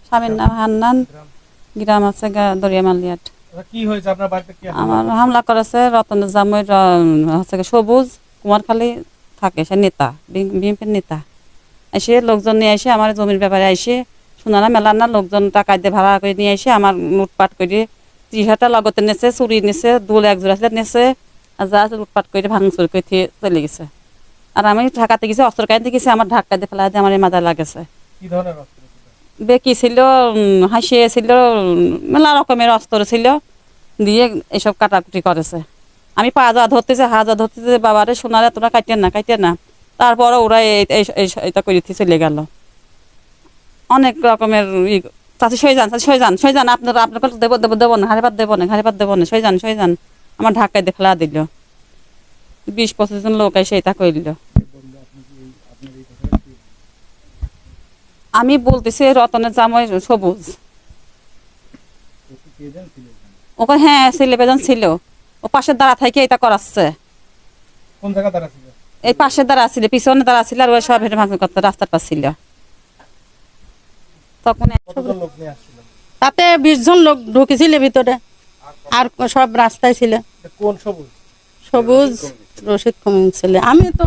স্বামীর নাম হান্নান, গ্রাম আছে দরিয়া মালিয়াট। কি হয়েছে আপনার বাড়িতে? কি আমার হামলা করেছে রতনের জামাই হচ্ছে সবুজ কুমারখালী থাকে, সে নেতা, বিএনপির নেতা। এসে লোকজন নিয়ে এসে আমার জমির ব্যাপারে এসে সোনারা মেলার না লোকজন টাকা দিয়ে ভাড়া করে নিয়ে এসে আমার লুটপাট করে 30,000 লগতে নেছে, চুরি নেছে, দুল এক জোড়া নেছে, আর যা লুটপাট করে ভাঙচুর করে চলে গেছে। আর আমি ঢাকাতে গেছি, অস্ত্র কাহিনীতে গেছি, আমার ঢাকা দিয়ে ফেলা দিয়ে আমার এই মাথা লাগেছে। কি ধরনের অস্ত্র ছিল? বেকি ছিল, হাসিয়ে ছিল, মেলা রকমের অস্ত্র ছিল, দিয়ে এসব কাটাকুটি করেছে। আমি পা যা ধরতেছে, হা যা ধরতেছে, বাবারে সোনারে তোরা কাটিয়ে না কাটিয়ে না। তারপরে ওরা এটা করে চলে গেল। অনেক রকমের চাষি সই যান আপনার দেবো দেবো দেবো না, হারিপাত দেবো না, হারিপাত দেবো না, সই যান। আমার ঢাকায় দেখলা দিল, 20-25 জন লোক এসে এটা কইল। আমি বলতেছি রতনের জামাই সবুজ, ওকে হ্যাঁ ছেলে বেজন ছিল, ও পাশের দ্বারা থেকে এটা করাচ্ছে। কোন জায়গা দ্বারা ছিল? এই পাশের দ্বারা ছিল, পিছনে দ্বারা ছিল, আর ওই সব হেঁটে ভাঙচুর করতে রাস্তার পাশ ছিল। তখন কতজন লোক নিয়ে আসছিল? তাতে 20 জন লোক ঢুকেছিল ভিতরে, আর সব রাস্তায় ছিল। কোন সবুজ? সবুজ রশিদ কমিন ছিল। আমি তো